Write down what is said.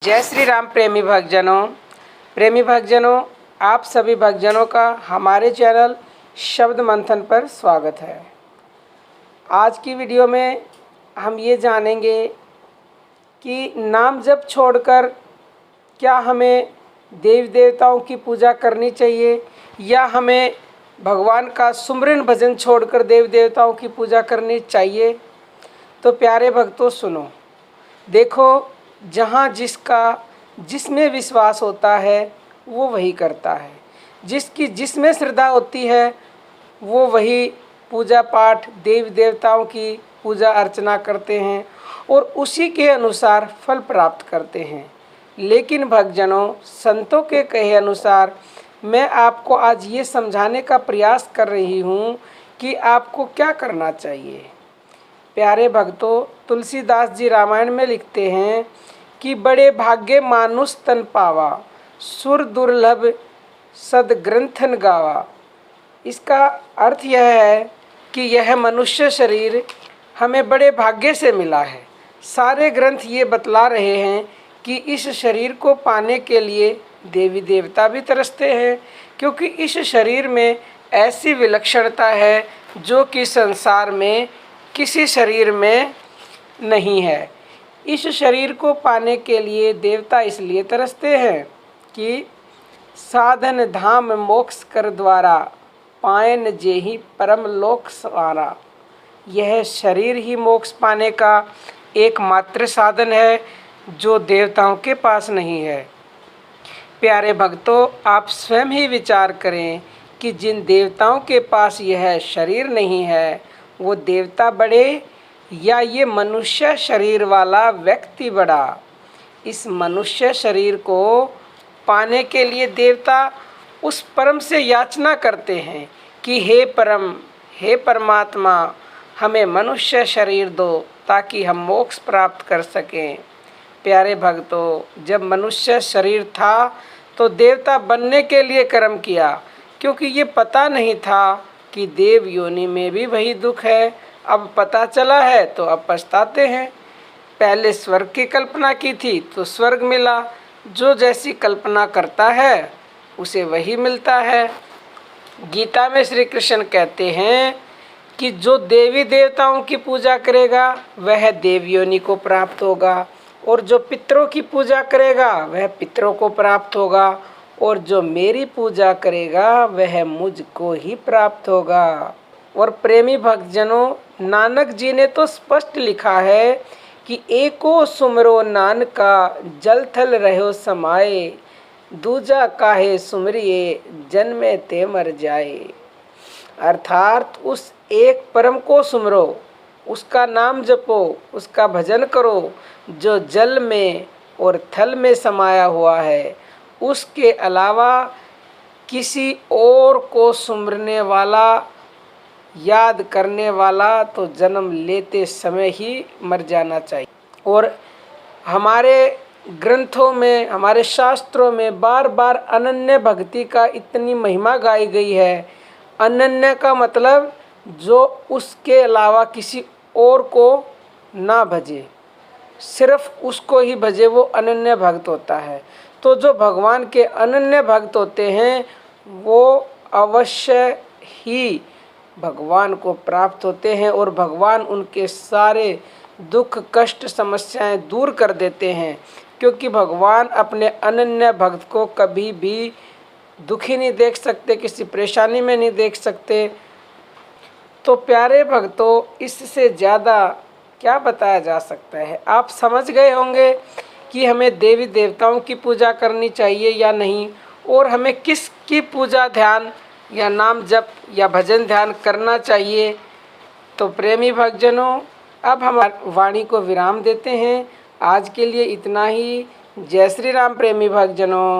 जय श्री राम प्रेमी भक्तजनों, आप सभी भक्तजनों का हमारे चैनल शब्द मंथन पर स्वागत है। आज की वीडियो में हम ये जानेंगे कि नाम जप छोड़कर क्या हमें देवी देवताओं की पूजा करनी चाहिए या हमें भगवान का सुमिरन भजन छोड़कर देवी देवताओं की पूजा करनी चाहिए। तो प्यारे भक्तों सुनो, देखो, जहाँ जिसमें विश्वास होता है वो वही करता है। जिसमें श्रद्धा होती है वो वही पूजा पाठ देवी देवताओं की पूजा अर्चना करते हैं और उसी के अनुसार फल प्राप्त करते हैं। लेकिन भक्तजनों, संतों के कहे अनुसार मैं आपको आज ये समझाने का प्रयास कर रही हूँ कि आपको क्या करना चाहिए। प्यारे भक्तों, तुलसीदास जी रामायण में लिखते हैं कि बड़े भाग्य मानुष तन पावा, सुर दुर्लभ सदग्रंथन गावा। इसका अर्थ यह है कि यह मनुष्य शरीर हमें बड़े भाग्य से मिला है। सारे ग्रंथ ये बतला रहे हैं कि इस शरीर को पाने के लिए देवी देवता भी तरसते हैं, क्योंकि इस शरीर में ऐसी विलक्षणता है जो कि संसार में किसी शरीर में नहीं है। इस शरीर को पाने के लिए देवता इसलिए तरसते हैं कि साधन धाम मोक्ष कर द्वारा, पायन जेहि परम लोक सवारा। यह शरीर ही मोक्ष पाने का एकमात्र साधन है जो देवताओं के पास नहीं है। प्यारे भक्तों, आप स्वयं ही विचार करें कि जिन देवताओं के पास यह शरीर नहीं है वो देवता बड़े या ये मनुष्य शरीर वाला व्यक्ति बड़ा। इस मनुष्य शरीर को पाने के लिए देवता उस परम से याचना करते हैं कि हे परमात्मा, हमें मनुष्य शरीर दो ताकि हम मोक्ष प्राप्त कर सकें। प्यारे भक्तों, जब मनुष्य शरीर था तो देवता बनने के लिए कर्म किया, क्योंकि ये पता नहीं था कि देव योनि में भी वही दुख है। अब पता चला है तो अब पछताते हैं। पहले स्वर्ग की कल्पना की थी तो स्वर्ग मिला। जो जैसी कल्पना करता है उसे वही मिलता है। गीता में श्री कृष्ण कहते हैं कि जो देवी देवताओं की पूजा करेगा वह देव योनि को प्राप्त होगा, और जो पितरों की पूजा करेगा वह पितरों को प्राप्त होगा, और जो मेरी पूजा करेगा वह मुझको ही प्राप्त होगा। और प्रेमी भक्तजनों, नानक जी ने तो स्पष्ट लिखा है कि एको सुमरो नानका, जल थल रहो समाए, दूजा काहे सुमरिए, जन्मे ते मर जाए। अर्थात उस एक परम को सुमरो, उसका नाम जपो, उसका भजन करो जो जल में और थल में समाया हुआ है। उसके अलावा किसी और को सुमरने वाला, याद करने वाला तो जन्म लेते समय ही मर जाना चाहिए। और हमारे ग्रंथों में, हमारे शास्त्रों में बार बार अनन्य भक्ति का इतनी महिमा गाई गई है। अनन्य का मतलब जो उसके अलावा किसी और को ना भजे, सिर्फ उसको ही भजे, वो अनन्य भक्त होता है। तो जो भगवान के अनन्य भक्त होते हैं वो अवश्य ही भगवान को प्राप्त होते हैं, और भगवान उनके सारे दुख कष्ट समस्याएं दूर कर देते हैं, क्योंकि भगवान अपने अनन्य भक्त को कभी भी दुखी नहीं देख सकते, किसी परेशानी में नहीं देख सकते। तो प्यारे भक्तों, इससे ज़्यादा क्या बताया जा सकता है। आप समझ गए होंगे कि हमें देवी देवताओं की पूजा करनी चाहिए या नहीं, और हमें किसकी पूजा ध्यान या नाम जप या भजन ध्यान करना चाहिए। तो प्रेमी भक्तजनों, अब हम वाणी को विराम देते हैं। आज के लिए इतना ही। जय श्री राम प्रेमी भक्तजनों।